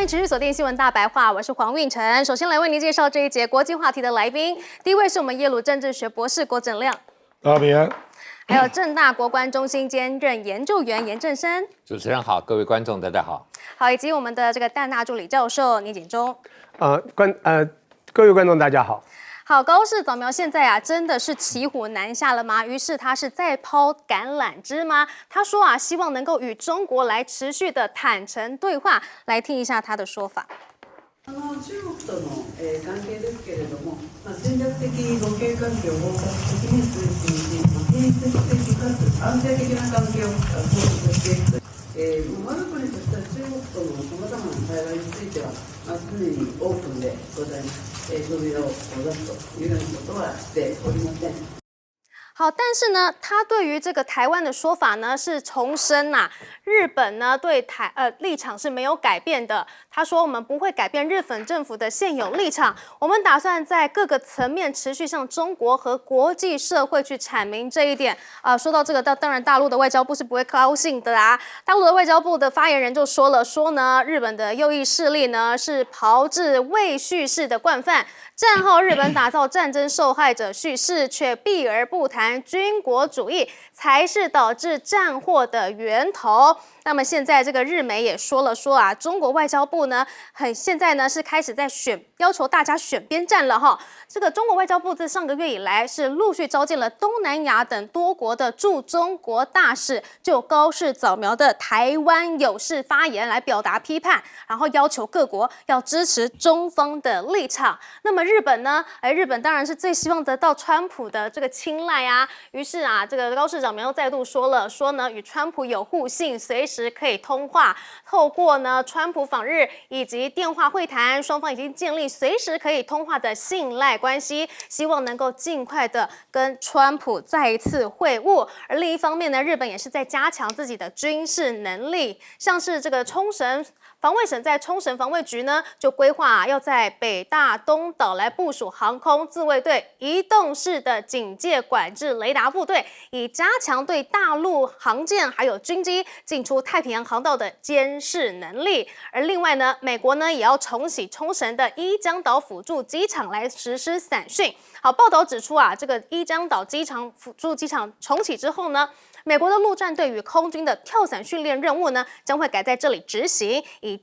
迎持续锁定新闻大白话，我是黄韵晨。首先来为您介绍这一节国际话题的来宾，第一位是我们耶鲁政治学博士郭正亮，大家平安。还有政大国关中心兼任研究员严正生。主持人好，各位观众大家好。好，以及我们的这个淡大助理教授倪锦中。各位观众大家好。好，高市早苗现在真的是骑虎难下了吗？于是他是在抛橄榄枝吗？他说希望能够与中国来持续的坦诚对话。来听一下他的说法。中国との関係ですけれども、戦略的互恵関係を包括的に推進し、建設的かつ安定的な関係を構築していくと。我が国としては中国とのさまざまな対話については、常にオープンでございます。扉を出すというようなことはしておりません。好，但是呢，他对于这个台湾的说法呢是重申日本呢对立场是没有改变的。他说我们不会改变日本政府的现有立场，我们打算在各个层面持续向中国和国际社会去阐明这一点。说到这个，当然大陆的外交部是不会高兴的啦。大陆的外交部的发言人就说呢，日本的右翼势力呢是炮制未叙事的惯犯。战后日本打造战争受害者叙事，却避而不谈军国主义，才是导致战祸的源头。那么现在这个日媒也说中国外交部呢，现在呢是开始在要求大家选边站了哈。这个中国外交部自上个月以来是陆续召见了东南亚等多国的驻中国大使，就高市早苗的台湾有事发言来表达批判，然后要求各国要支持中方的立场。那么日本呢？日本当然是最希望得到川普的这个青睐啊。于是这个高市早苗又再度说呢，与川普有互信，随时可以通话。透过呢川普访日以及电话会谈，双方已经建立随时可以通话的信赖关系，希望能够尽快的跟川普再一次会晤。而另一方面呢，日本也是在加强自己的军事能力，像是这个冲绳防卫省在冲绳防卫局呢，就规划要在北大东岛来部署航空自卫队、移动式的警戒管制雷达部队，以加强对大陆航舰还有军机进出太平洋航道的监视能力。而另外呢，美国呢也要重启冲绳的伊江岛辅助机场来实施散训。好，报道指出这个伊江岛辅助机场重启之后呢，美国的陆战队与空军的跳伞训练任务呢，将会改在这里执行，以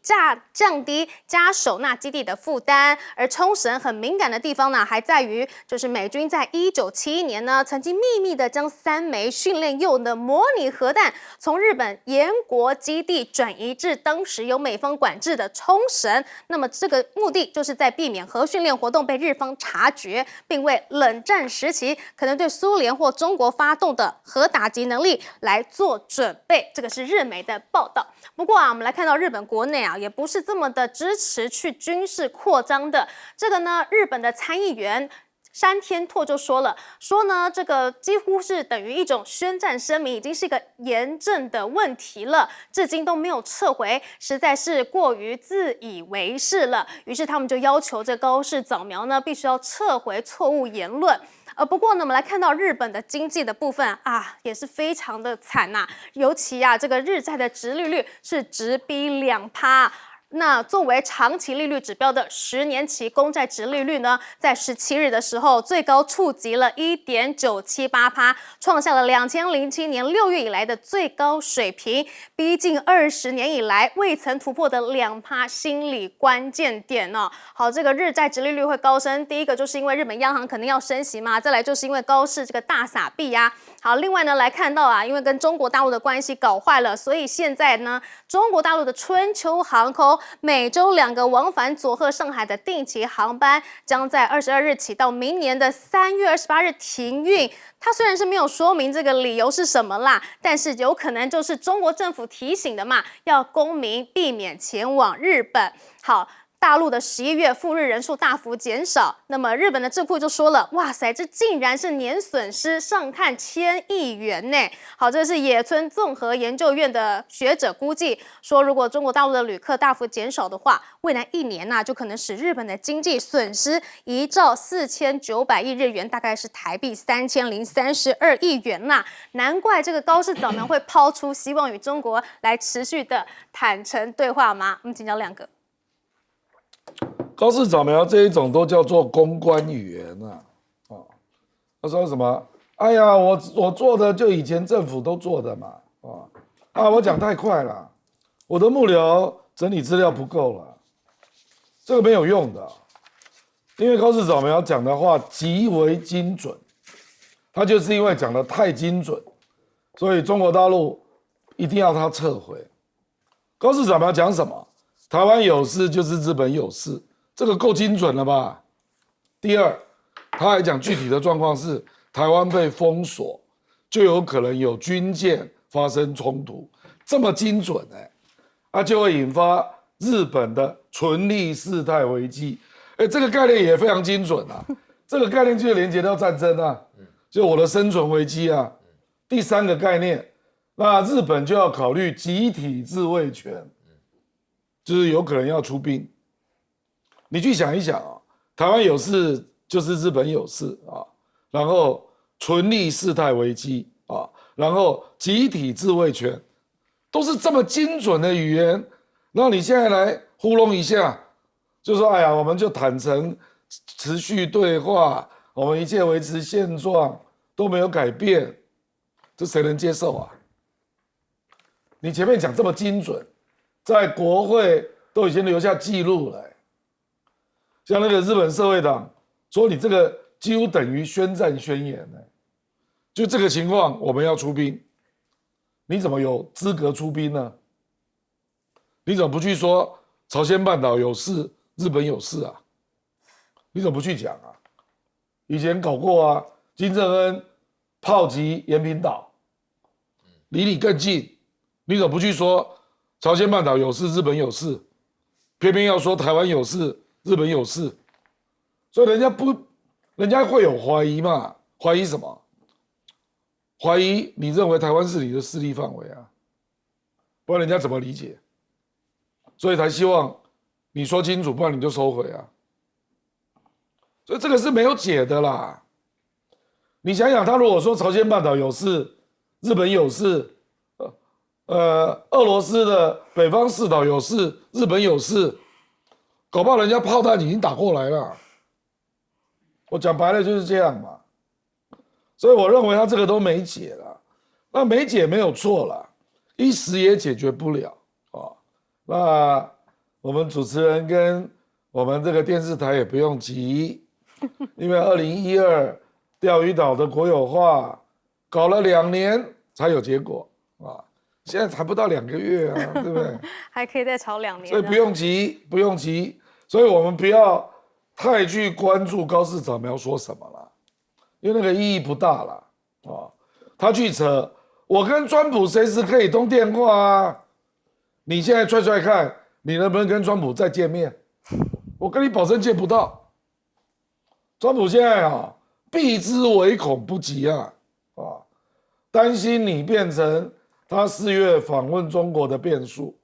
降低加手纳基地的负担。而冲绳很敏感的地方呢，还在于就是美军在1971年呢，曾经秘密的将3枚训练用的模拟核弹从日本岩国基地转移至当时由美方管制的冲绳。那么这个目的就是在避免核训练活动被日方察觉，并为冷战时期可能对苏联或中国发动的核打击能力来做准备。这个是日媒的报道。不过我们来看到日本国内也不是这么的支持去军事扩张的。这个呢，日本的参议员山田拓就说呢，这个几乎是等于一种宣战声明，已经是一个严正的问题了，至今都没有撤回，实在是过于自以为是了。于是他们就要求这高市早苗呢，必须要撤回错误言论。不过呢，我们来看到日本的经济的部分也是非常的惨尤其这个日债的殖利率是直逼2%。那作为长期利率指标的10年期公债殖利率呢，在17日的时候最高触及了 1.978%， 创下了2007年6月以来的最高水平，逼近20年以来未曾突破的2%心理关键点好，这个日债殖利率会高升，第一个就是因为日本央行肯定要升息嘛，再来就是因为高市这个大撒币好，另外呢来看到因为跟中国大陆的关系搞坏了，所以现在呢，中国大陆的春秋航空每周2个往返佐贺、上海的定期航班将在22日起到明年的3月28日停运。它虽然是没有说明这个理由是什么啦，但是有可能就是中国政府提醒的嘛，要公民避免前往日本。好。大陆的11月赴日人数大幅减少，那么日本的智库就说了，哇塞，这竟然是年损失上看1000亿元呢。好，这是野村综合研究院的学者估计说，如果中国大陆的旅客大幅减少的话，未来1年就可能使日本的经济损失1兆4900亿日元，大概是台币3032亿元难怪这个高市早苗会抛出希望与中国来持续的坦诚对话吗？我们请教亮哥。高市早苗这一种都叫做公关语言啊。他说什么？哎呀，我做的就以前政府都做的嘛。我讲太快了，我的幕僚整理资料不够了，这个没有用的。因为高市早苗讲的话极为精准，他就是因为讲的太精准，所以中国大陆一定要他撤回。高市早苗讲什么？台湾有事就是日本有事，这个够精准了吧？第二，他还讲具体的状况是台湾被封锁，就有可能有军舰发生冲突，这么精准就会引发日本的存立事态危机。这个概念也非常精准啊，这个概念就连接到战争啊，就我的生存危机啊。第三个概念，那日本就要考虑集体自卫权，就是有可能要出兵。你去想一想啊，台湾有事就是日本有事啊，然后存立事态危机啊，然后集体自卫权，都是这么精准的语言，然后你现在来糊弄一下。就说哎呀，我们就坦诚持续对话，我们一切维持现状都没有改变，这谁能接受啊？你前面讲这么精准，在国会都已经留下记录了。像那个日本社会党说你这个几乎等于宣战宣言就这个情况我们要出兵，你怎么有资格出兵呢？你怎么不去说朝鲜半岛有事？日本有事啊，你怎么不去讲啊？以前搞过啊，金正恩炮击延坪岛，离你更近，你怎么不去说朝鲜半岛有事，日本有事，偏偏要说台湾有事，日本有事，所以人家会有怀疑嘛？怀疑什么？怀疑你认为台湾是你的势力范围啊，不然人家怎么理解？所以才希望你说清楚，不然你就收回啊。所以这个是没有解的啦。你想想，他如果说朝鲜半岛有事，日本有事，俄罗斯的北方四岛有事，日本有事，搞不好人家炮弹已经打过来了。我讲白了就是这样嘛。所以我认为他这个都没解了，那没解没有错了，一时也解决不了那我们主持人跟我们这个电视台也不用急，因为2012钓鱼岛的国有化搞了2年才有结果现在才不到2个月啊，对不对？还可以再吵2年，所以不用急，不用急。所以我们不要太去关注高市早苗说什么了，因为那个意义不大了他去扯，我跟川普随时可以通电话啊，你现在踹看。你能不能跟川普再见面？我跟你保证见不到。川普现在避之唯恐不及担心你变成他4月访问中国的变数，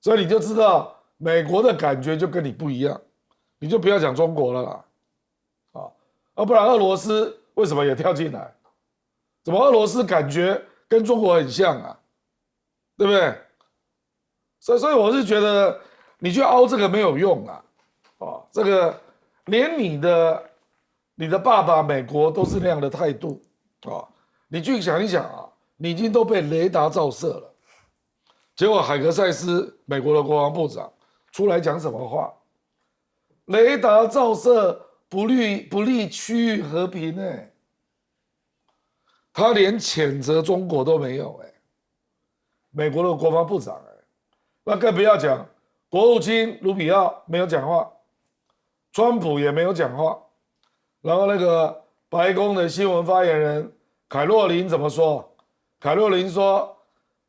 所以你就知道美国的感觉就跟你不一样，你就不要讲中国了啦，不然俄罗斯为什么也跳进来？怎么俄罗斯感觉跟中国很像啊？对不对？所以我是觉得你去凹这个没有用这个连你的爸爸美国都是那样的态度你去想一想你已经都被雷达照射了，结果海格塞斯美国的国防部长出来讲什么话？雷达照射不利区域和平他连谴责中国都没有美国的国防部长那更不要讲，国务卿卢比奥没有讲话，川普也没有讲话，然后那个白宫的新闻发言人凯洛琳怎么说？凯洛琳说，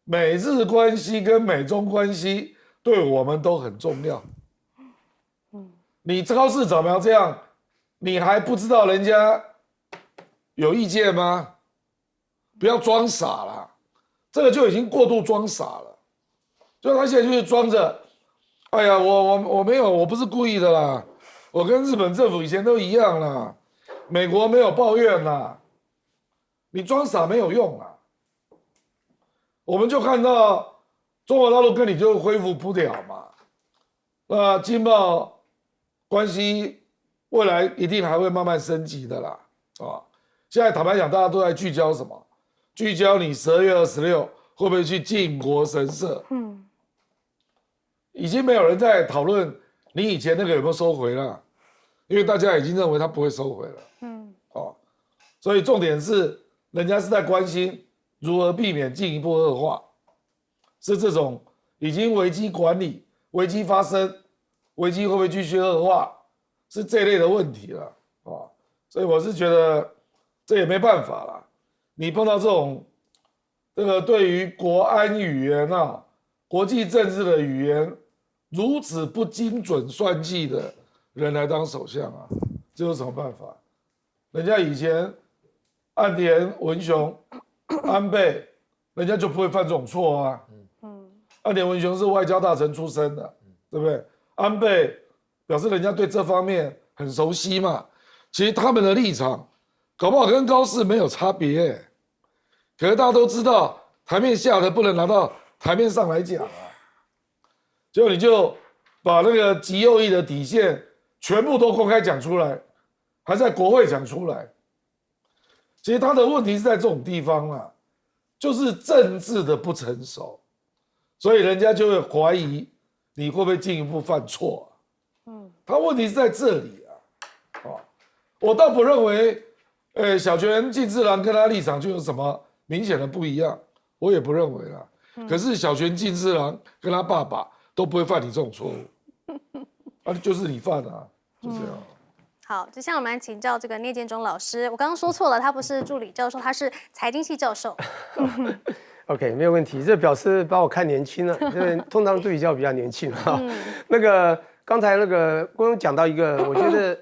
美日关系跟美中关系对我们都很重要。你高市早苗这样，你还不知道人家有意见吗？不要装傻啦，这个就已经过度装傻了。就他现在就是装着，哎呀，我没有，我不是故意的啦，我跟日本政府以前都一样啦，美国没有抱怨啦，你装傻没有用啊。我们就看到中国大陆跟你就恢复不了嘛，那经贸关系未来一定还会慢慢升级的啦，现在坦白讲，大家都在聚焦什么？聚焦你12月26会不会去靖国神社？已经没有人在讨论你以前那个有没有收回了，因为大家已经认为他不会收回了，所以重点是人家是在关心如何避免进一步恶化，是这种已经危机管理、危机发生、危机会不会继续恶化，是这类的问题了，所以我是觉得这也没办法啦。你碰到这种这个对于国安语言国际政治的语言如此不精准算计的人来当首相这有什么办法？人家以前岸田文雄、安倍，人家就不会犯这种错岸田文雄是外交大臣出身的，对不对？安倍表示人家对这方面很熟悉嘛。其实他们的立场搞不好跟高市没有差别可是大家都知道，台面下的不能拿到台面上来讲结果你就把那个极右翼的底线全部都公开讲出来，还在国会讲出来。其实他的问题是在这种地方就是政治的不成熟，所以人家就会怀疑你会不会进一步犯错他问题是在这里我倒不认为小泉进次郎跟他立场就有什么明显的不一样，我也不认为啦可是小泉进次郎跟他爸爸都不会犯你这种错误就是你犯就这样好，接下来我们来请教这个聂建中老师。我刚刚说错了，他不是助理教授，他是财经系教授。OK， 没有问题，这表示把我看年轻了，因为通常助理教比较年轻那个刚才那个光荣讲到一个，我觉得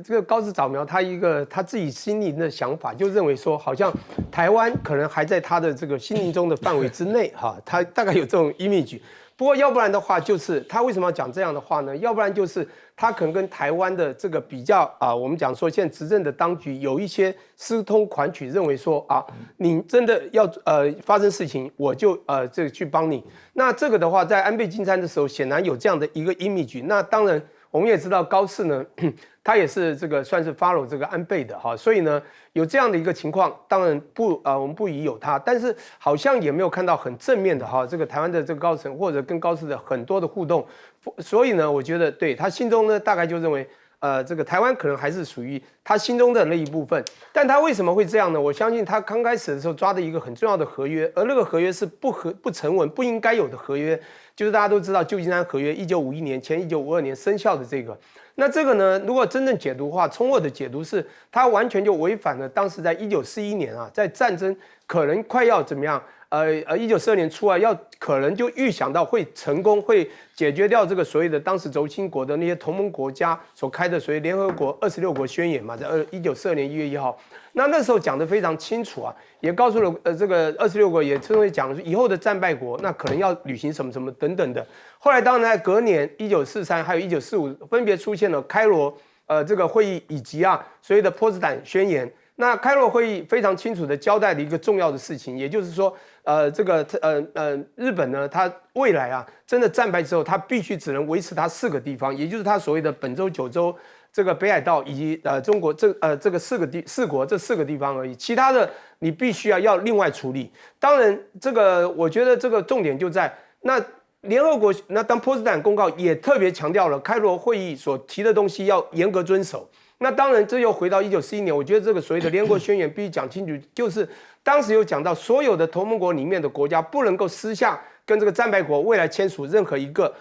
这个高市早苗他自己心里的想法，就认为说好像台湾可能还在他的这个心灵中的范围之内他大概有这种 image。不过要不然的话，就是他为什么要讲这样的话呢？要不然就是他可能跟台湾的这个比较我们讲说现在执政的当局有一些私通款曲，认为说你真的要发生事情，我就这个去帮你。那这个的话，在安倍晋三的时候，显然有这样的一个 image。那当然我们也知道高市呢，他也是这个算是 follow 这个安倍的所以呢有这样的一个情况，当然我们不疑有他，但是好像也没有看到很正面的这个台湾的这个高层或者跟高市的很多的互动，所以呢，我觉得对他心中呢大概就认为这个台湾可能还是属于他心中的那一部分，但他为什么会这样呢？我相信他刚开始的时候抓的一个很重要的合约，而那个合约是不成文、不应该有的合约，就是大家都知道旧金山合约1951年前1952年生效的这个。那这个呢，如果真正解读的话，从我的解读是，它完全就违反了当时在1941年在战争可能快要怎么样，1942年初可能就预想到会成功，会解决掉这个所谓的当时轴心国的那些同盟国家所开的所谓联合国26国宣言嘛，在1942年1月1号，那时候讲得非常清楚也告诉了这个26国也称为讲以后的战败国，那可能要履行什么什么等等的。后来当然在隔年1943还有1945分别出现了开罗这个会议以及所谓的波茨坦宣言。那开罗会议非常清楚的交代了一个重要的事情，也就是说这个日本呢，它未来真的战败之后，它必须只能维持它4个地方，也就是它所谓的本州、九州、这个北海道以及中国这个四国这4个地方而已，其他的你必须要另外处理。当然，这个我觉得这个重点就在那联合国当波茨坦公告也特别强调了开罗会议所提的东西要严格遵守。那当然，这又回到1941年，我觉得这个所谓的联合国宣言必须讲清楚，就是当时有讲到所有的同盟国里面的国家不能够私下跟这个战败国未来签署任何一个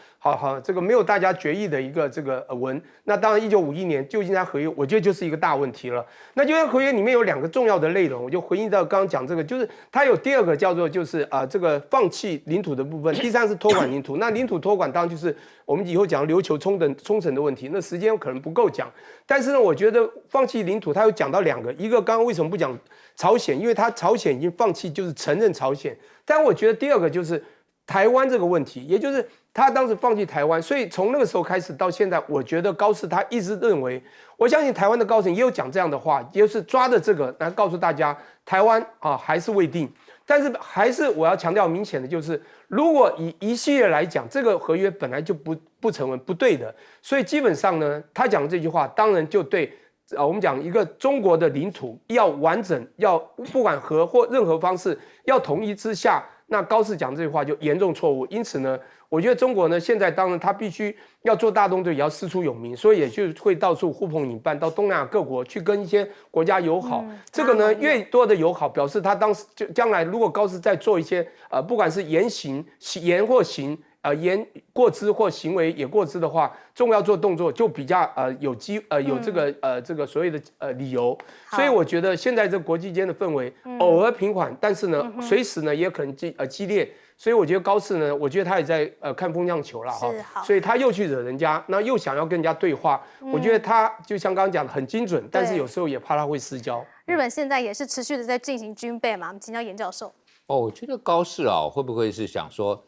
这个没有大家决议的一个这个文。那当然1951年旧金山合约，我觉得就是一个大问题了。那旧金山合约里面有2个重要的内容，我就回应到刚刚讲这个，就是它有第2个叫做就是这个放弃领土的部分，第3是托管领土。那领土托管当然就是我们以后讲琉球冲绳的问题，那时间可能不够讲。但是呢，我觉得放弃领土，它有讲到2个，一个刚刚为什么不讲朝鲜，因为它朝鲜已经放弃就是承认朝鲜，但我觉得第2个就是台湾这个问题，也就是他当时放弃台湾，所以从那个时候开始到现在，我觉得高市他一直认为，我相信台湾的高层也有讲这样的话，也就是抓着这个来告诉大家，台湾还是未定。但是还是我要强调明显的就是，如果以一系列来讲，这个合约本来就不成文不对的，所以基本上呢，他讲这句话，当然就对。我们讲一个中国的领土要完整，要不管和或任何方式要统一之下，那高市讲这句话就严重错误。因此呢，我觉得中国呢现在当然他必须要做大动作，也要师出有名，所以也就会到处呼朋引伴，到东南亚各国去跟一些国家友好。这个呢越多的友好，表示他当时就将来如果高市再做一些不管是言或行。言过之或行为也过之的话，中国要做动作就比较有这个所谓的理由，所以我觉得现在这国际间的氛围偶尔平缓，但是呢随时呢也可能激烈，所以我觉得高市呢，我觉得他也在看风向球了哈，所以他又去惹人家，那又想要跟人家对话，我觉得他就像刚刚讲的很精准，但是有时候也怕他会失焦。日本现在也是持续的在进行军备嘛，我们请教严教授。我觉得高市会不会是想说，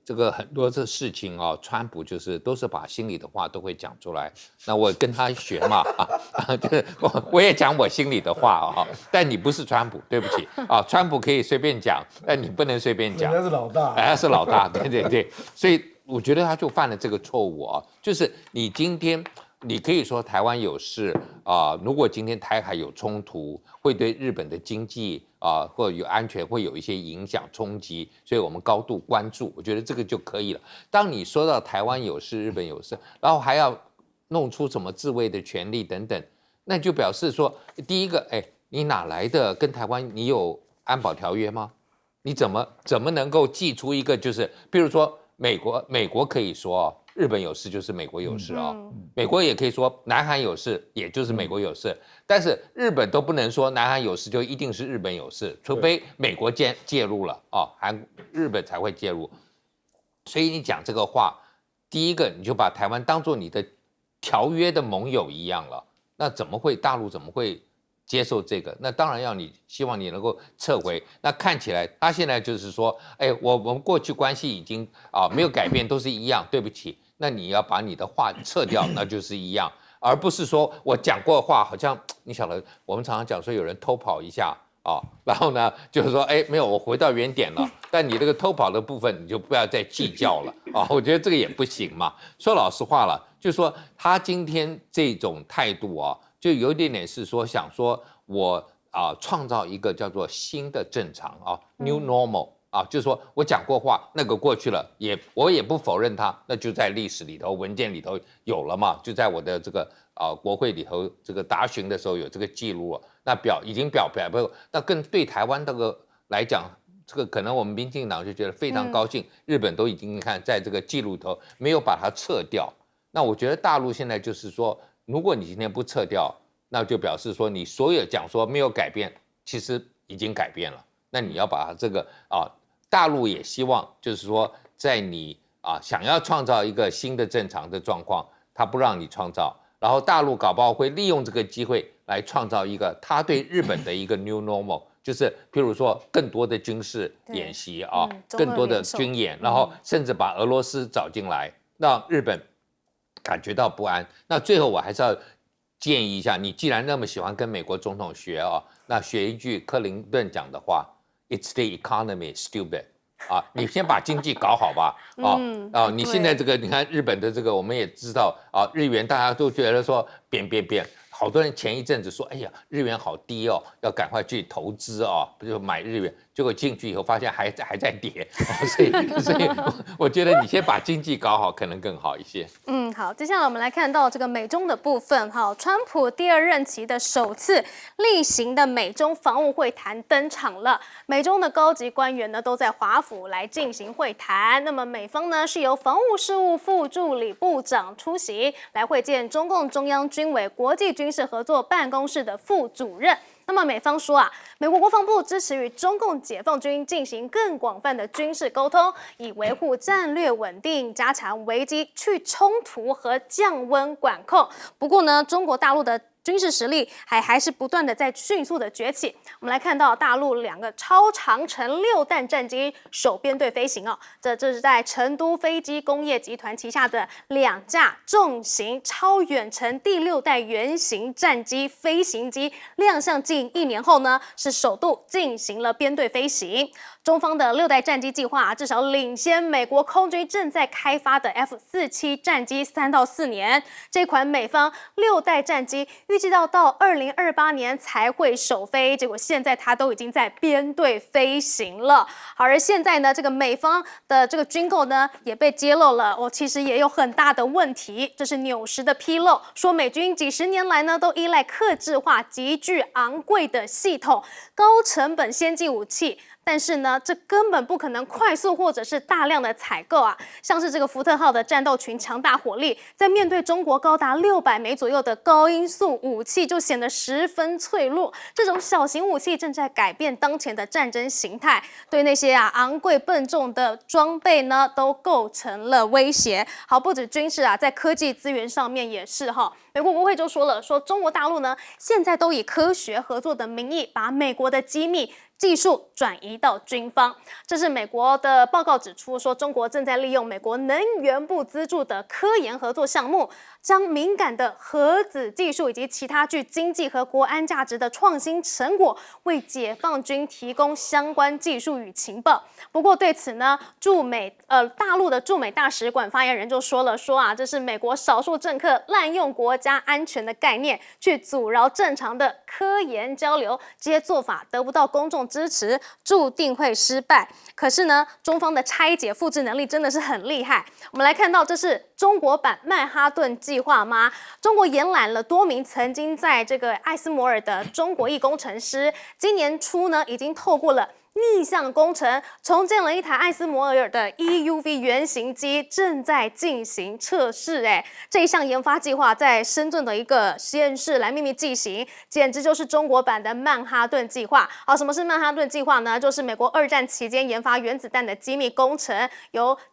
这个很多这事情川普都是把心里的话都会讲出来，那我跟他学嘛就是我也讲我心里的话但你不是川普，对不起川普可以随便讲，但你不能随便讲，人家是老大，他是老大，对，所以我觉得他就犯了这个错误就是你今天。你可以说台湾有事如果今天台海有冲突，会对日本的经济或者有安全会有一些影响冲击，所以我们高度关注，我觉得这个就可以了。当你说到台湾有事，日本有事，然后还要弄出什么自卫的权利等等，那就表示说，第一个，你哪来的跟台湾你有安保条约吗？你怎么能够寄出一个比如说美国可以说日本有事就是美国有事美国也可以说南韩有事，也就是美国有事，但是日本都不能说南韩有事就一定是日本有事，除非美国介入了日本才会介入。所以你讲这个话，第一个你就把台湾当作你的条约的盟友一样了，那大陆怎么会接受这个？那当然希望你能够撤回。那看起来他现在就是说，我们过去关系已经没有改变，都是一样，对不起。那你要把你的话撤掉，那就是一样，而不是说我讲过的话，好像你晓得，我们常常讲说有人偷跑一下然后呢，就是说，没有，我回到原点了。但你这个偷跑的部分，你就不要再计较了我觉得这个也不行嘛。说老实话了，就是说他今天这种态度就有一点是说想说我创造一个叫做新的正常new normal。就是说我讲过话，那个过去了，我也不否认它，那就在历史里头、文件里头有了嘛，就在我的这个国会里头，这个答询的时候有这个记录了，那已经表白，那更对台湾这个来讲，这个可能我们民进党就觉得非常高兴，日本都已经看在这个记录头没有把它撤掉，那我觉得大陆现在就是说，如果你今天不撤掉，那就表示说你所有讲说没有改变，其实已经改变了，那你要把这个大陆也希望，就是说，在你想要创造一个新的正常的状况，他不让你创造，然后大陆搞不好会利用这个机会来创造一个他对日本的一个 new normal， 就是譬如说更多的军事演习更多的军演，然后甚至把俄罗斯找进来，让日本感觉到不安。那最后我还是要建议一下，你既然那么喜欢跟美国总统学那学一句克林顿讲的话。It's the economy, stupid. 你先把经济搞好吧。你现在这个，你看日本的这个，我们也知道日元大家都觉得说贬，好多人前一阵子说，哎呀，日元好低要赶快去投资不就买日元，结果进去以后发现还在跌，所以我觉得你先把经济搞好，可能更好一些。好，接下来我们来看到这个美中的部分。川普第2任期的首次例行的美中防务会谈登场了。美中的高级官员呢都在华府来进行会谈。那么美方呢是由防务事务副助理部长出席，来会见中共中央军委国际军事合作办公室的副主任。那么美方说美国国防部支持与中共解放军进行更广泛的军事沟通，以维护战略稳定，加强危机去冲突和降温管控。不过呢，中国大陆的军事实力还是不断的在迅速的崛起。我们来看到大陆2个超长程6弹战机首编队飞行哦，这是在成都飞机工业集团旗下的2架重型超远程第6代原型战机飞行机亮相近1年后呢，是首度进行了编队飞行。中方的6代战机计划至少领先美国空军正在开发的 F-47战机3到4年。这款美方6代战机预计到2028年才会首飞，结果现在它都已经在编队飞行了。好，而现在呢，这个美方的这个军购呢也被揭露了，其实也有很大的问题，这是纽时的披露，说美军几10年来呢都依赖客制化、极具昂贵的系统、高成本先进武器。但是呢，这根本不可能快速或者是大量的采购啊！像是这个福特号的战斗群强大火力，在面对中国高达600枚左右的高音速武器，就显得十分脆弱。这种小型武器正在改变当前的战争形态，对那些昂贵笨重的装备呢，都构成了威胁。好，不止军事啊，在科技资源上面也是哈。美国国会就说了，说中国大陆呢，现在都以科学合作的名义，把美国的机密技术转移到军方。这是美国的报告指出，说中国正在利用美国能源部资助的科研合作项目，将敏感的核子技术以及其他具经济和国安价值的创新成果，为解放军提供相关技术与情报。不过对此呢，大陆的驻美大使馆发言人就说了，说这是美国少数政客滥用国家安全的概念，去阻挠正常的科研交流，这些做法得不到公众支持，注定会失败。可是呢，中方的拆解复制能力真的是很厉害。我们来看到，这是中国版曼哈顿计划吗？中国延揽了多名曾经在这个艾斯摩尔的中国裔工程师，今年初呢，已经透过了逆向工程重建了一台艾斯摩尔的 EUV 原型机，正在进行测试。这一项研发计划在深圳的一个实验室来秘密进行，简直就是中国版的曼哈顿计划。好，什么是曼哈顿计划呢？就是美国2战期间研发原子弹的机密工程，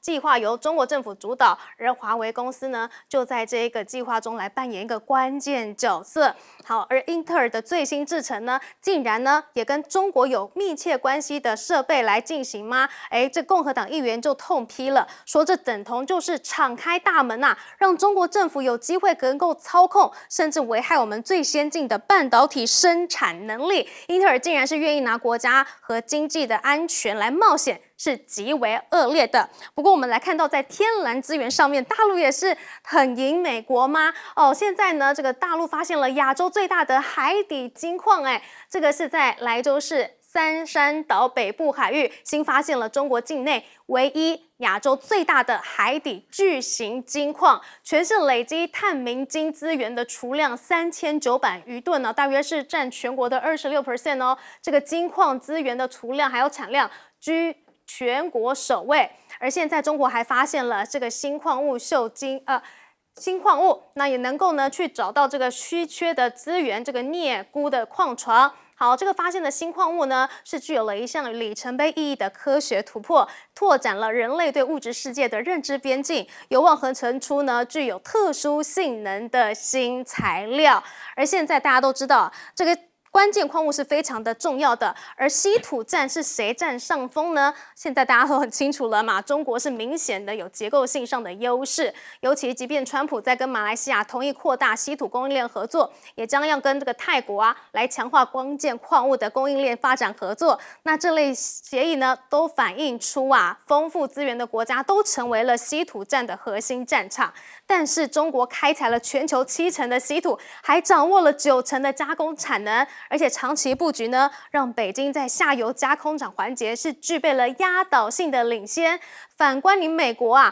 计划由中国政府主导，而华为公司呢就在这个计划中来扮演一个关键角色。好，而英特尔的最新制程呢，竟然呢也跟中国有密切关系的设备来进行吗？这共和党议员就痛批了，说这等同就是敞开大门让中国政府有机会能够操控，甚至危害我们最先进的半导体生产能力。英特尔竟然是愿意拿国家和经济的安全来冒险，是极为恶劣的。不过我们来看到，在天然资源上面，大陆也是很赢美国吗？现在呢，这个大陆发现了亚洲最大的海底金矿，这个是在莱州市三山岛北部海域新发现了中国境内唯一亚洲最大的海底巨型金矿，全市累积探明金资源的储量3900余吨大约是占全国的26% 哦。这个金矿资源的储量还有产量居全国首位。而现在中国还发现了这个新矿物新矿物，那也能够呢去找到这个稀缺的资源，这个镍钴的矿床。好，这个发现的新矿物呢，是具有了一项里程碑意义的科学突破，拓展了人类对物质世界的认知边境，有望合成出呢具有特殊性能的新材料。而现在大家都知道，这个关键矿物是非常的重要的，而稀土战是谁占上风呢？现在大家都很清楚了嘛，中国是明显的有结构性上的优势，尤其即便川普在跟马来西亚同意扩大稀土供应链合作，也将要跟这个泰国来强化关键矿物的供应链发展合作。那这类协议呢，都反映出丰富资源的国家都成为了稀土战的核心战场。但是中国开采了全球70%的稀土，还掌握了90%的加工产能，而且长期布局呢，让北京在下游加工厂环节是具备了压倒性的领先。反观你美国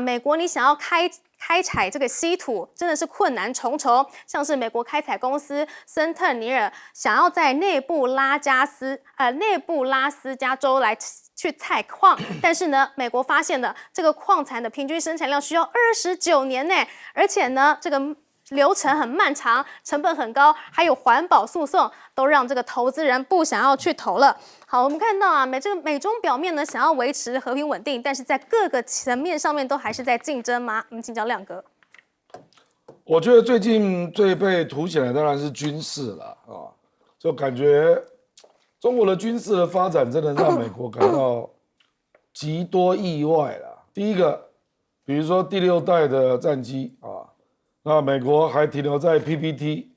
美国你想要开采这个稀土真的是困难重重，像是美国开采公司森特尼尔想要在内布拉斯加州来去采矿，但是呢，美国发现了这个矿产的平均生产量需要29年呢，而且呢，这个流程很漫长，成本很高，还有环保诉讼，都让这个投资人不想要去投了。好，我们看到美中表面呢想要维持和平稳定，但是在各个层面上面都还是在竞争吗？我们请教亮哥。我觉得最近最被凸显的当然是军事了啊，就感觉中国的军事的发展真的让美国感到极多意外了。第一个，比如说第6代的战机啊，那美国还停留在 PPT，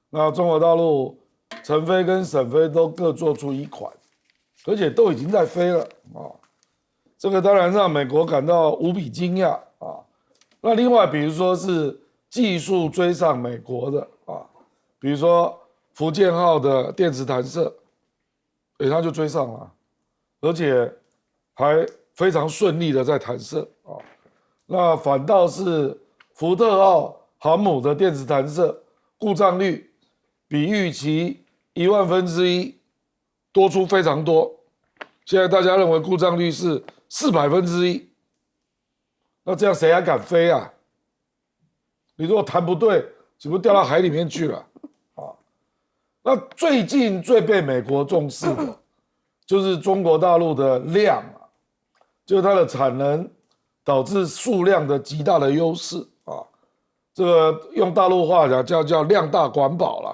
那中国大陆成飞跟沈飞都各做出1款，而且都已经在飞了啊。这个当然让美国感到无比惊讶啊。那另外，比如说是技术追上美国的啊，比如说福建号的电磁弹射，它就追上了，而且还非常顺利的在弹射啊。那反倒是福特号航母的电磁弹射故障率比预期1/1000多出非常多。现在大家认为故障率是1/400，那这样谁还敢飞啊？你如果弹不对，岂不掉到海里面去了啊？那最近最被美国重视的，就是中国大陆的量啊，就是它的产能导致数量的极大的优势啊。这个用大陆话讲叫量大管饱了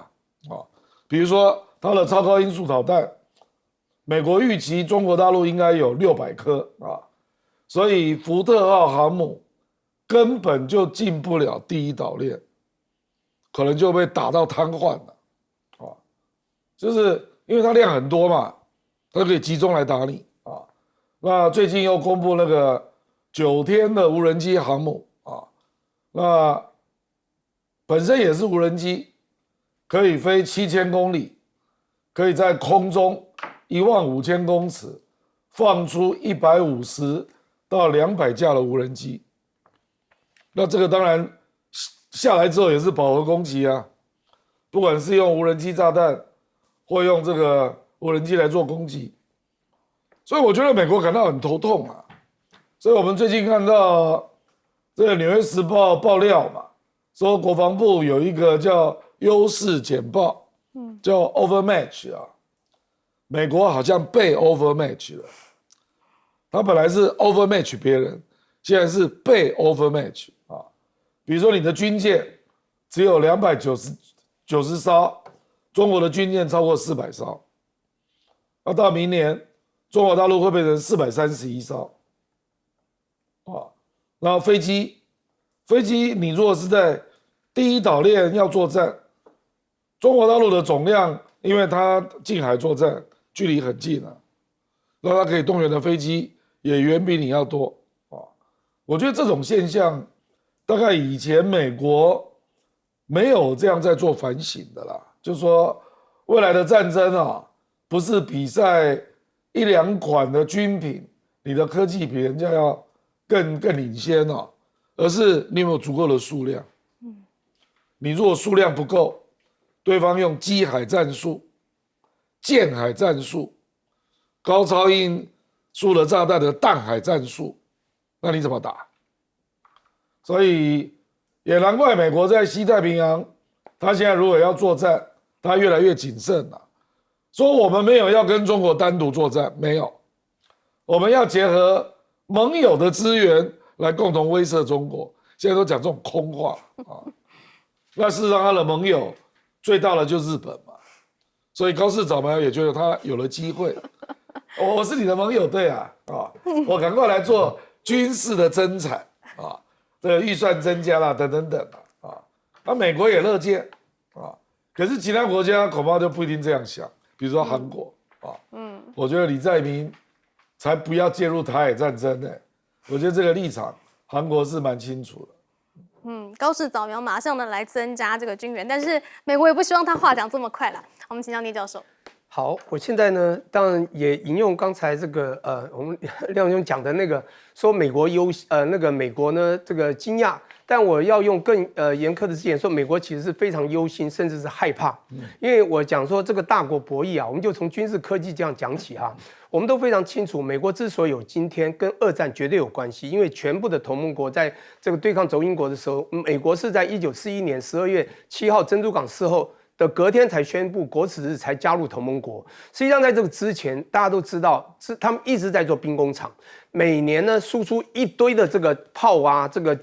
啊。比如说它的超高音速导弹，美国预期中国大陆应该有600颗啊，所以福特号航母根本就进不了第1岛链，可能就被打到瘫痪了啊。就是因为它量很多嘛，它可以集中来打你啊。那最近又公布那个9天的无人机航母啊，那本身也是无人机，可以飞7000公里，可以在空中15000公尺放出150到200架的无人机。那这个当然下来之后也是饱和攻击啊，不管是用无人机炸弹，或用这个无人机来做攻击，所以我觉得美国感到很头痛啊。所以我们最近看到这个《纽约时报》爆料嘛，说国防部有一个叫优势简报，叫 overmatch 啊，美国好像被 overmatch 了，他本来是 overmatch 别人，现在是被 overmatch 啊。比如说你的军舰只有290艘，中国的军舰超过400艘，那到明年中国大陆会变成431艘啊。然后飞机你如果是在第1岛链要作战，中国大陆的总量，因为它近海作战距离很近啊，那它可以动员的飞机也远比你要多啊。我觉得这种现象大概以前美国没有这样在做反省的啦，就是说未来的战争啊，不是比赛1、2款的军品，你的科技比人家要更领先啊，而是你有没有足够的数量。你如果数量不够，对方用机海战术、舰海战术、高超音速的炸弹的弹海战术，那你怎么打？所以也难怪美国在西太平洋，他现在如果要作战，他越来越谨慎了。说我们没有要跟中国单独作战，没有，我们要结合盟友的资源来共同威慑中国。现在都讲这种空话啊。那事实上他的盟友最大的就是日本嘛，所以高市早苗也觉得他有了机会。我是你的盟友，对啊，我赶快来做军事的增产啊，这个预算增加啦，等等等啊，那美国也乐见啊，可是其他国家恐怕就不一定这样想，比如说韩国啊，我觉得李在明才不要介入台海战争呢，我觉得这个立场韩国是蛮清楚的。高市早苗马上的来增加这个军援，但是美国也不希望他话讲这么快了。我们请教聂教授。好，我现在呢，当然也引用刚才这个我们亮兄讲的那个，说美国那个美国呢这个惊讶，但我要用更严苛的字眼说，美国其实是非常忧心，甚至是害怕，因为我讲说这个大国博弈啊，我们就从军事科技这样讲起哈。我们都非常清楚，美国之所以有今天，跟2战绝对有关系，因为全部的同盟国在这个对抗轴英国的时候，美国是在1941年12月7号珍珠港事后的隔天才宣布国耻日才加入同盟国。实际上在这个之前，大家都知道，他们一直在做兵工厂，每年呢输出一堆的这个炮啊、这个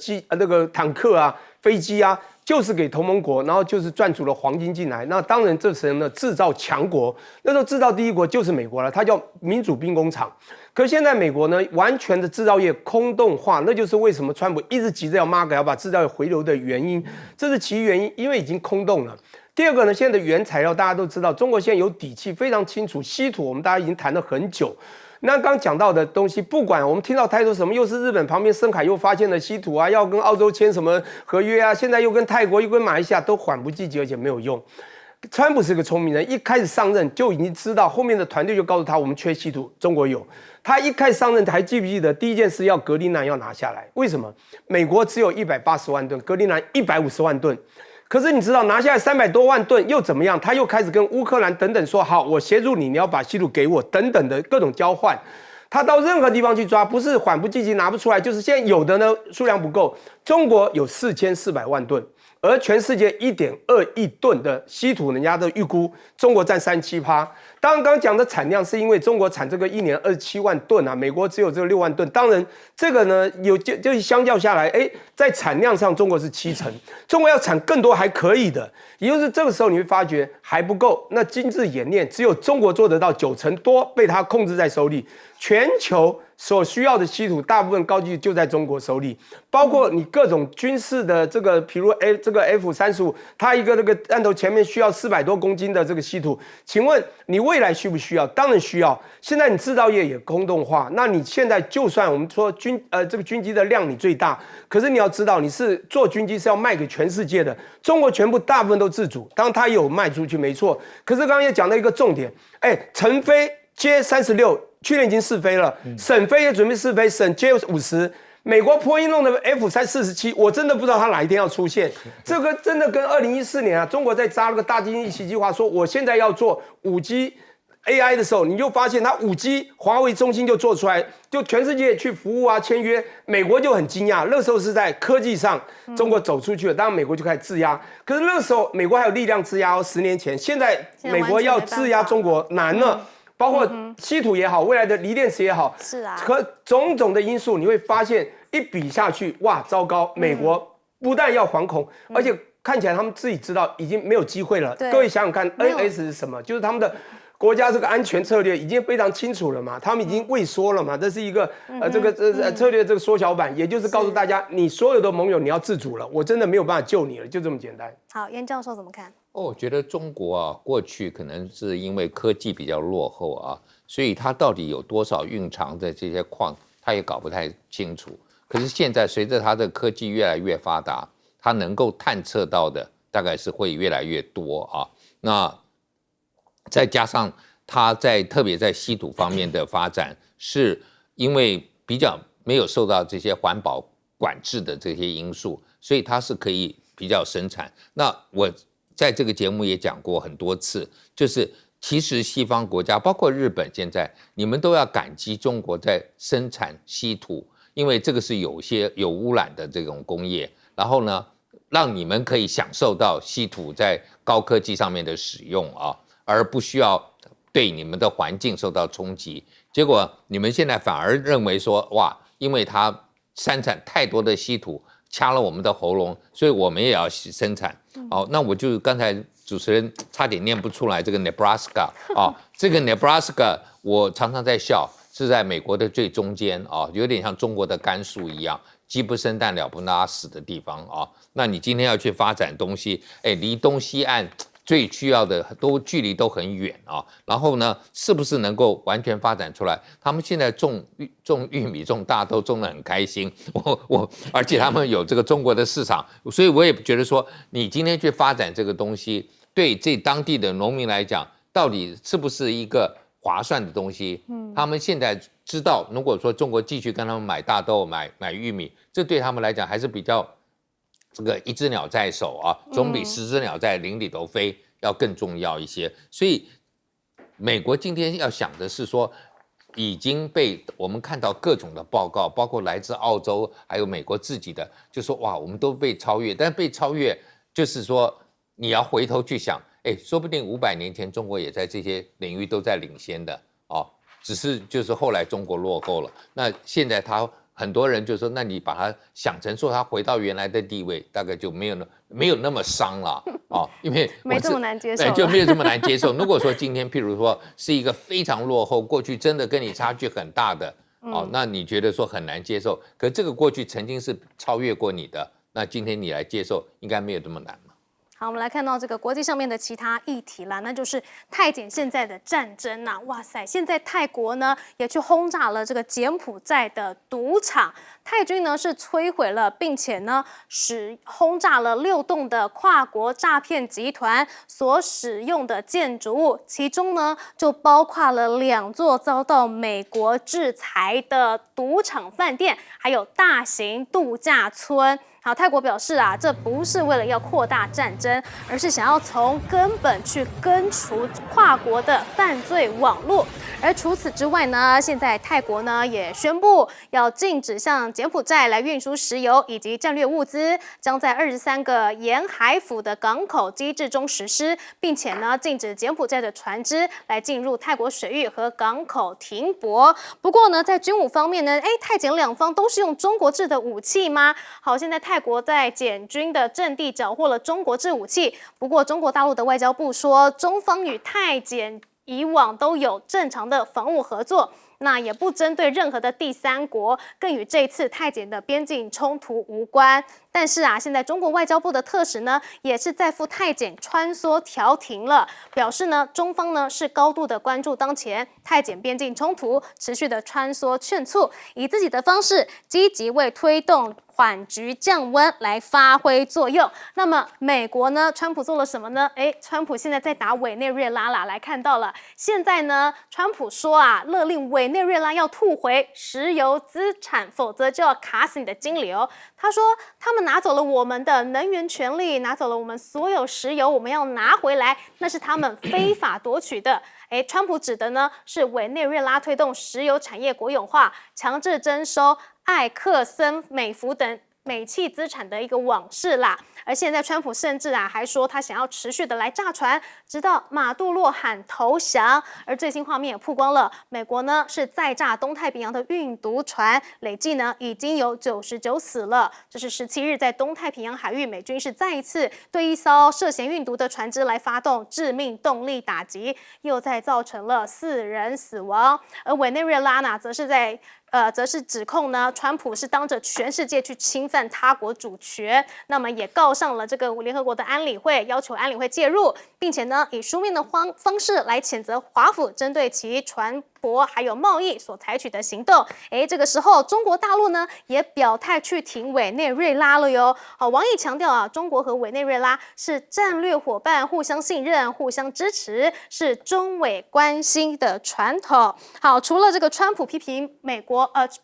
坦克啊、飞机啊，就是给同盟国，然后就是赚足了黄金进来。那当然这时候呢，制造强国，那时候制造第一国就是美国了，它叫民主兵工厂。可是现在美国呢，完全的制造业空洞化，那就是为什么川普一直急着要MAGA要把制造业回流的原因，这是其一原因，因为已经空洞了。第二个呢，现在的原材料大家都知道，中国现在有底气，非常清楚，稀土我们大家已经谈了很久。那刚刚讲到的东西，不管我们听到太多什么，又是日本旁边深海又发现了稀土啊，要跟澳洲签什么合约啊，现在又跟泰国又跟马来西亚都缓不济急，而且没有用。川普是个聪明人，一开始上任就已经知道，后面的团队就告诉他，我们缺稀土，中国有。他一开始上任，还记不记得第一件事要格陵兰要拿下来？为什么？美国只有180万吨，格陵兰150万吨。可是你知道拿下来300多万吨又怎么样？他又开始跟乌克兰等等说好，我协助你，你要把稀土给我等等的各种交换。他到任何地方去抓，不是缓不济急拿不出来，就是现在有的呢数量不够。中国有4400万吨，而全世界1.2亿吨的稀土，人家的预估中国占37%。当然，刚刚讲的产量是因为中国产这个一年27万吨啊，美国只有这个6万吨。当然，这个呢就相较下来，在产量上中国是7成，中国要产更多还可以的。也就是这个时候你会发觉还不够，那精致冶炼只有中国做得到9成多被它控制在手里，全球所需要的稀土大部分高技术就在中国手里，包括你各种军事的这个，比如这个 F-35，它一个那个弹头前面需要400多公斤的这个稀土，请问你未来需不需要？当然需要。现在你制造业也空洞化，那你现在就算我们说这个军机的量你最大，可是你要知道你是做军机是要卖给全世界的，中国全部大部分都自主，当然它有卖出去没错，可是刚刚也讲到一个重点，成飞歼36。去年已经试飞了，沈飞也准备试飞，沈歼50，美国波音弄的 F-347，我真的不知道它哪一天要出现。这个真的跟2014年啊，中国在扎那个大经济计划，说我现在要做5G AI 的时候，你就发现它5G 华为、中兴就做出来，就全世界去服务啊、签约，美国就很惊讶。那时候是在科技上，中国走出去了，当然美国就开始质押。可是那时候美国还有力量质押哦，10年前，现在美国要质押中国难了。包括稀土也好，未来的锂电池也好，是啊，和种种的因素，你会发现一比下去，哇，糟糕！美国不但要惶恐，而且看起来他们自己知道已经没有机会了。各位想想看 ，NS 是什么？就是他们的国家这个安全策略已经非常清楚了嘛，他们已经畏缩了嘛，这是一个策略这个缩小版，也就是告诉大家，你所有的盟友你要自主了，我真的没有办法救你了，就这么简单。好，严教授怎么看？我觉得中国啊，过去可能是因为科技比较落后啊，所以它到底有多少蕴藏的这些矿，它也搞不太清楚。可是现在随着它的科技越来越发达，它能够探测到的大概是会越来越多啊。那再加上它特别在稀土方面的发展，是因为比较没有受到这些环保管制的这些因素，所以它是可以比较生产。那我在这个节目也讲过很多次，就是其实西方国家，包括日本，现在你们都要感激中国在生产稀土，因为这个是有污染的这种工业，然后呢，让你们可以享受到稀土在高科技上面的使用啊，而不需要对你们的环境受到冲击。结果你们现在反而认为说，哇，因为它生产太多的稀土，掐了我们的喉咙，所以我们也要生产。好，那我就刚才主持人差点念不出来这个 Nebraska 啊，这个 Nebraska 我常常在笑，是在美国的最中间啊，有点像中国的甘肃一样，鸡不生蛋，鸟不拉屎的地方啊。那你今天要去发展东西，离东西岸最需要的距离都很远啊，然后呢，是不是能够完全发展出来？他们现在种玉米、种大豆种得很开心，而且他们有这个中国的市场，所以我也觉得说，你今天去发展这个东西，对这当地的农民来讲，到底是不是一个划算的东西？他们现在知道，如果说中国继续跟他们买大豆、买玉米，这对他们来讲还是比较。这个一只鸟在手啊，总比10只鸟在林里头飞要更重要一些。所以，美国今天要想的是说，已经被我们看到各种的报告，包括来自澳洲，还有美国自己的，就说哇，我们都被超越。但被超越，就是说你要回头去想，说不定500年前中国也在这些领域都在领先的哦，只是就是后来中国落后了。那现在他很多人就说，那你把它想成说他回到原来的地位，大概就没有那么伤了哦，因为没这么难接受对，就没有这么难接受。如果说今天譬如说是一个非常落后，过去真的跟你差距很大的哦，那你觉得说很难接受，可这个过去曾经是超越过你的，那今天你来接受，应该没有这么难。好，我们来看到这个国际上面的其他议题啦，那就是泰柬现在的战争呐、哇塞，现在泰国呢也去轰炸了这个柬埔寨的赌场，泰军呢是摧毁了，并且呢轰炸了6栋的跨国诈骗集团所使用的建筑物，其中呢就包括了2座遭到美国制裁的赌场饭店，还有大型度假村。好，泰国表示啊，这不是为了要扩大战争，而是想要从根本去根除跨国的犯罪网络。而除此之外呢，现在泰国呢也宣布要禁止向柬埔寨来运输石油以及战略物资，将在23个沿海府的港口机制中实施，并且呢禁止柬埔寨的船只来进入泰国水域和港口停泊。不过呢，在军武方面呢，泰柬两方都是用中国制的武器吗？好，现在泰国在柬军的阵地缴获了中国制武器，不过中国大陆的外交部说，中方与泰柬以往都有正常的防务合作，那也不针对任何的第三国，更与这次泰柬的边境冲突无关。但是啊，现在中国外交部的特使呢，也是在赴泰柬穿梭调停了，表示呢，中方呢是高度的关注当前泰柬边境冲突持续的穿梭劝促，以自己的方式积极为推动缓局降温来发挥作用。那么美国呢，川普做了什么呢？川普现在在打委内瑞拉啦，来看到了，现在呢，川普说啊，勒令委内瑞拉要吐回石油资产，否则就要卡死你的金流。他说，他们拿走了我们的能源权利，拿走了我们所有石油，我们要拿回来，那是他们非法夺取的。川普指的呢是委内瑞拉推动石油产业国有化，强制征收艾克森美孚等美企资产的一个往事啦。而现在川普甚至还说他想要持续的来炸船，直到马杜洛喊投降。而最新画面也曝光了，美国呢是再炸东太平洋的运毒船，累计呢已经有99死了。这是17日在东太平洋海域，美军是再一次对一艘涉嫌运毒的船只来发动致命动力打击，又再造成了4人死亡。而委内瑞拉呢，则是指控呢，川普是当着全世界去侵犯他国主权，那么也告上了这个联合国的安理会，要求安理会介入，并且呢，以书面的方式来谴责华府针对其船舶还有贸易所采取的行动。这个时候中国大陆呢也表态去挺委内瑞拉了哟。好，王毅强调啊，中国和委内瑞拉是战略伙伴，互相信任、互相支持，是中委关系的传统。好，除了这个川普批评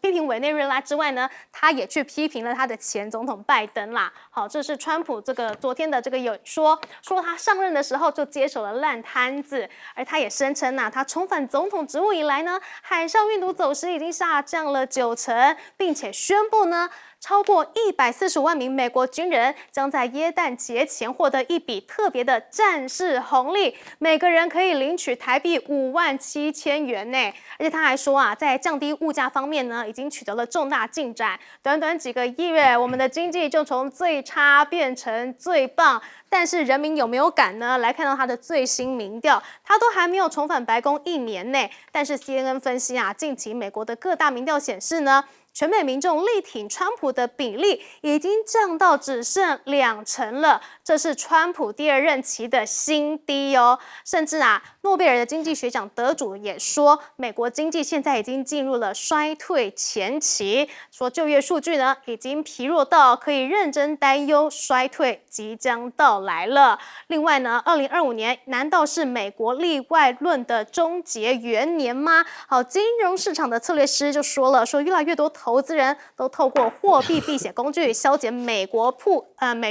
批评委内瑞拉之外呢，他也去批评了他的前总统拜登啦。好，这是川普这个昨天的这个有说他上任的时候就接手了烂摊子，而他也声称他重返总统职务以来呢，海上运毒走私已经下降了90%，并且宣布呢，超过145万名美国军人将在耶诞节前获得一笔特别的战士红利，每个人可以领取台币57000元呢。而且他还说啊，在降低物价方面呢，已经取得了重大进展。短短几个月，我们的经济就从最差变成最棒。但是人民有没有感呢？来看到他的最新民调，他都还没有重返白宫1年呢。但是 CNN 分析啊，近期美国的各大民调显示呢，全美民众力挺川普的比例已经降到只剩20%了，这是川普第2任期的新低哦。甚至诺贝尔的经济学奖得主也说，美国经济现在已经进入了衰退前期，说就业数据呢已经疲弱到可以认真担忧衰退即将到来了。另外呢，2025年难道是美国例外论的终结元年吗？好，金融市场的策略师就说了，说越来越多投资人都透过货币避险工具削减美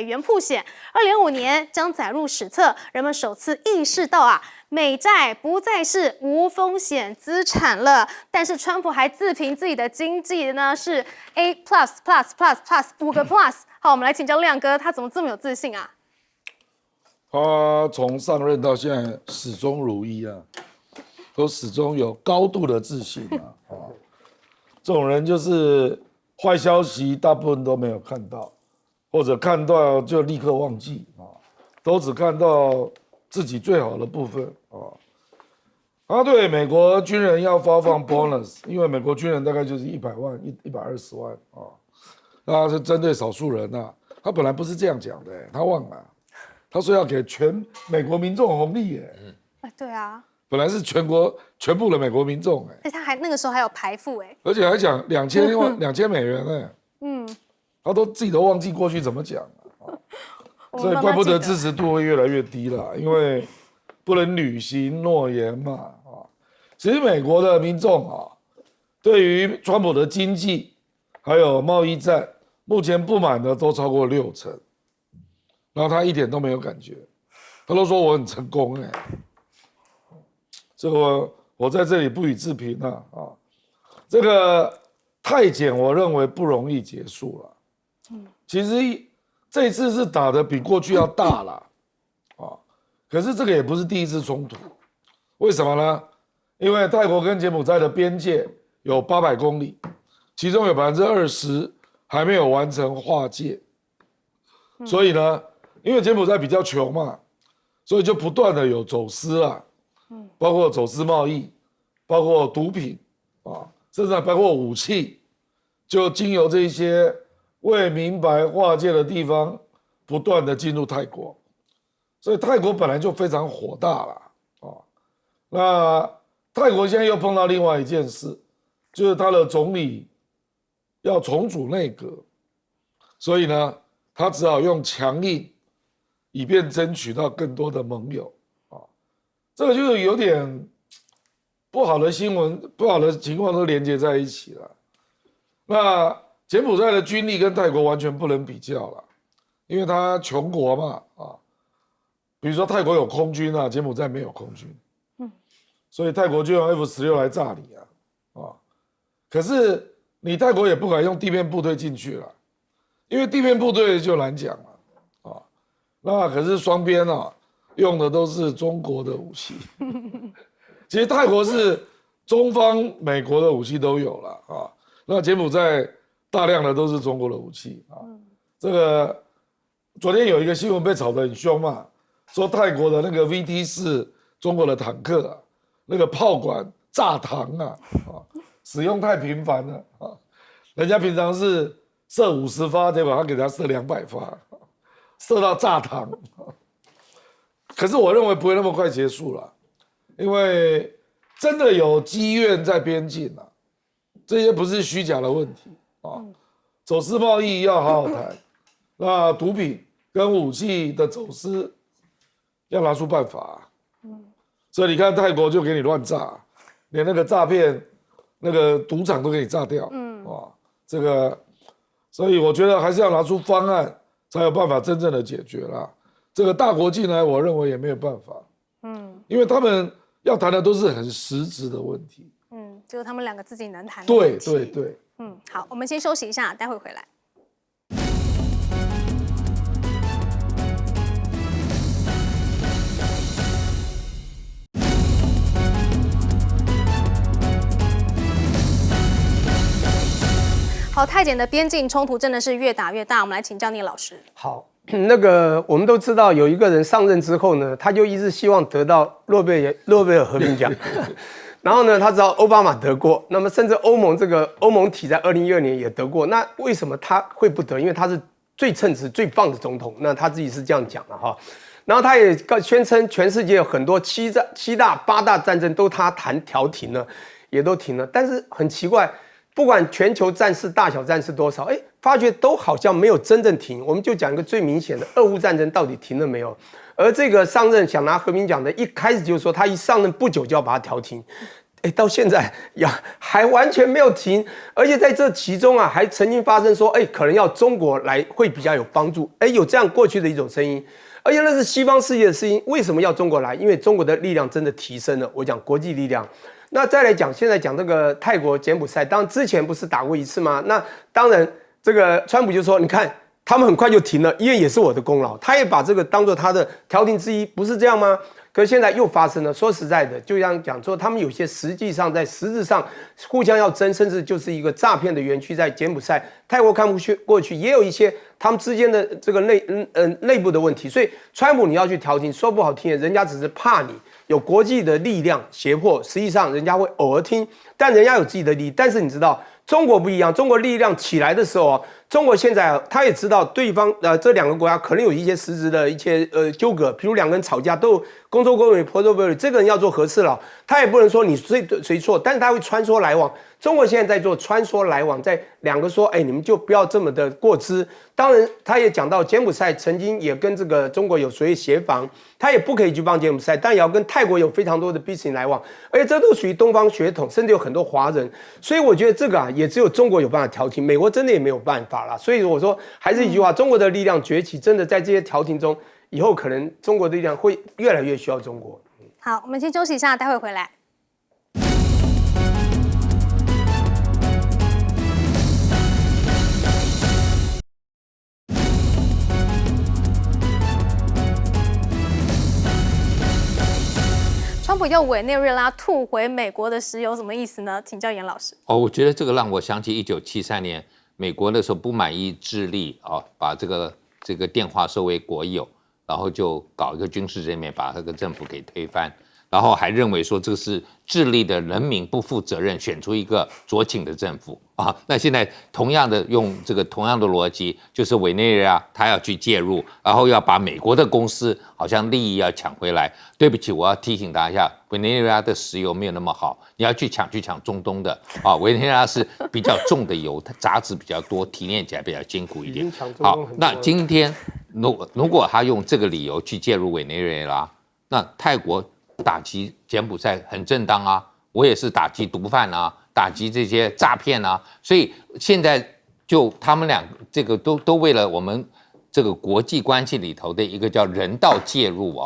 元曝险。2025年将载入史册，人们首次意识到美债不再是无风险资产了。但是川普还自评自己的经济呢是 A+++++5个 Plus。好，我们来请教亮哥，他怎么这么有自信啊？他从上任到现在始终如一都始终有高度的自信这种人就是坏消息大部分都没有看到，或者看到就立刻忘记啊，都只看到自己最好的部分啊。他对美国军人要发放 bonus， 因为美国军人大概就是100万、120万啊，那是针对少数人呐。他本来不是这样讲的，他忘了，他说要给全美国民众红利耶。对啊，本来是全部的美国民众而且他还那个时候还有排富而且还讲2000美元他自己都忘记过去怎么讲了，所以怪不得支持度会越来越低了，因为不能履行诺言嘛其实美国的民众对于川普的经济还有贸易战，目前不满的都超过60%，然后他一点都没有感觉，他都说我很成功这个我在这里不予置评这个太检我认为不容易结束了，其实这一次是打得比过去要大了可是这个也不是第一次冲突，为什么呢？因为泰国跟柬埔寨的边界有800公里，其中有20%还没有完成划界，所以呢，因为柬埔寨比较穷嘛，所以就不断的有走私包括走私贸易，包括毒品甚至还包括武器，就经由这些未明白划界的地方，不断的进入泰国，所以泰国本来就非常火大了那泰国现在又碰到另外一件事，就是他的总理要重组内阁，所以呢，他只好用强硬，以便争取到更多的盟友这个就有点不好的新闻、不好的情况都连接在一起了。那柬埔寨的军力跟泰国完全不能比较了，因为它穷国嘛比如说泰国有空军柬埔寨没有空军，所以泰国就用 F-16来炸你可是你泰国也不敢用地面部队进去了，因为地面部队就难讲了那可是双边用的都是中国的武器其实泰国是中方美国的武器都有了那柬埔寨大量的都是中国的武器这个昨天有一个新闻被炒得很凶嘛，说泰国的那个 VT4中国的坦克那个炮管炸膛使用太频繁了人家平常是射50发，结果他给他射200发，射到炸膛可是我认为不会那么快结束了，因为真的有积怨在边境这些不是虚假的问题走私贸易要好好谈，那毒品跟武器的走私要拿出办法所以你看泰国就给你乱炸，连那个诈骗那个赌场都给你炸掉这个，所以我觉得还是要拿出方案，才有办法真正的解决啦。这个大国进来，我认为也没有办法，因为他们要谈的都是很实质的问题，就是他们两个自己能谈的问题。对，好，我们先休息一下，待会回来。好，泰检的边境冲突真的是越打越大，我们来请教聂老师。好，那个我们都知道，有一个人上任之后呢，他就一直希望得到诺贝尔和平奖。然后呢，他知道奥巴马得过，那么甚至欧盟体在2012年也得过。那为什么他会不得？因为他是最称职、最棒的总统。那他自己是这样讲的哈。然后他也宣称全世界有很多7大、8大战争都他调停了，也都停了。但是很奇怪。不管全球战事大小战事多少，发觉都好像没有真正停。我们就讲一个最明显的，俄乌战争到底停了没有？而这个上任想拿和平奖的，一开始就说他一上任不久就要把它调停，到现在还完全没有停，而且在这其中还曾经发生说，可能要中国来会比较有帮助，有这样过去的一种声音。而且那是西方世界的声音，为什么要中国来？因为中国的力量真的提升了。我讲国际力量。那再来讲，现在讲这个泰国柬埔寨，当然之前不是打过一次吗？那当然，这个川普就说，你看他们很快就停了，因为也是我的功劳，他也把这个当做他的调停之一，不是这样吗？可是现在又发生了。说实在的，就像讲说，他们有些实际上在实质上互相要争，甚至就是一个诈骗的园区，在柬埔寨、泰国看不过去，也有一些他们之间的这个内部的问题。所以川普你要去调停，说不好听的，人家只是怕你有国际的力量胁迫，实际上人家会偶尔听，但人家有自己的利益。但是你知道，中国不一样，中国力量起来的时候，中国现在他也知道对方这2个国家可能有一些实质的一些纠葛，比如2个人吵架都有公州公有婆州婆有，这个人要做和事佬，他也不能说你谁错，但是他会穿梭来往。中国现在在做穿梭来往，在2个说，你们就不要这么的过之。当然，他也讲到柬埔寨曾经也跟这个中国有所谓协防，他也不可以去帮柬埔寨，但也要跟泰国有非常多的 business 来往，而且这都属于东方血统，甚至有很多华人，所以我觉得这个也只有中国有办法调停，美国真的也没有办法啦。所以我说还是一句话，中国的力量崛起，真的在这些调停中，以后可能中国的力量会越来越需要中国。好，我们先休息一下，待会回来。川普用委内瑞拉吐回美国的石油，什么意思呢？请教严老师。我觉得这个让我想起1973年美国那时候不满意智利把这个电话收为国有，然后就搞一个军事政变，把这个政府给推翻，然后还认为说这个是智利的人民不负责任，选出一个左倾的政府那现在同样的用这个同样的逻辑，就是委内瑞拉他要去介入，然后要把美国的公司好像利益要抢回来。对不起，我要提醒大家一下，委内瑞拉的石油没有那么好，你要去抢中东的委内瑞拉是比较重的油，它杂质比较多，提炼起来比较辛苦一点。好，那今天如果他用这个理由去介入委内瑞拉，那泰国打击柬埔寨很正当啊，我也是打击毒贩啊，打击这些诈骗啊，所以现在就他们俩这个都为了我们这个国际关系里头的一个叫人道介入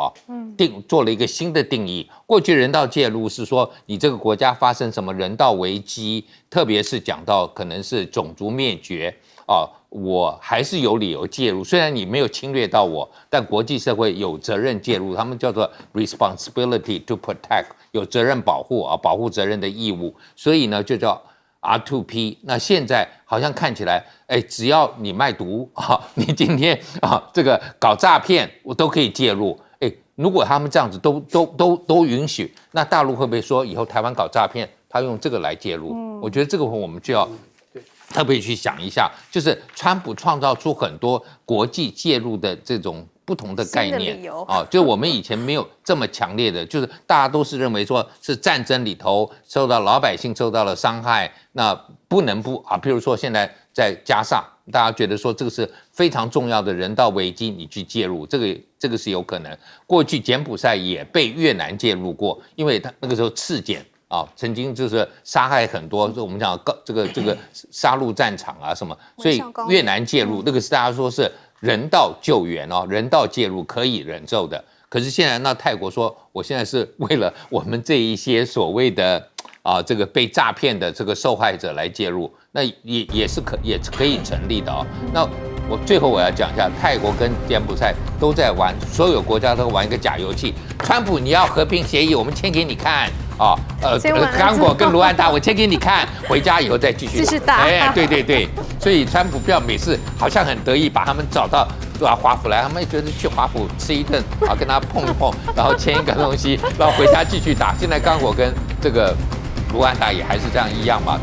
做了一个新的定义。过去人道介入是说你这个国家发生什么人道危机，特别是讲到可能是种族灭绝我还是有理由介入，虽然你没有侵略到我，但国际社会有责任介入，他们叫做 responsibility to protect， 有责任保护保护责任的义务，所以呢就叫 R2P。那现在好像看起来，只要你卖毒你今天这个搞诈骗，我都可以介入。如果他们这样子都允许，那大陆会不会说以后台湾搞诈骗，他用这个来介入？我觉得这个我们就要特别去想一下，就是川普创造出很多国际介入的这种不同的概念就我们以前没有这么强烈的，就是大家都是认为说是战争里头老百姓受到了伤害，那不能不比如说现在在加沙，大家觉得说这个是非常重要的人道危机，你去介入，这个是有可能。过去柬埔寨也被越南介入过，因为他那个时候赤柬曾经就是杀害很多，我们讲这个杀戮战场什么，所以越南介入那个是大家说是人道救援人道介入可以忍受的。可是现在那泰国说，我现在是为了我们这一些所谓的这个被诈骗的这个受害者来介入，那也是可以成立的那最后我要讲一下，泰国跟柬埔寨都在玩，所有国家都玩一个假游戏。川普你要和平协议，我们签给你看刚果跟卢安达我签给你看，回家以后再继续打。对，所以川普不要每次好像很得意把他们找到华府来，他们觉得去华府吃一顿跟他碰一碰，然后签一个东西，然后回家继续打。现在刚果跟这个卢安达也还是这样一样嘛。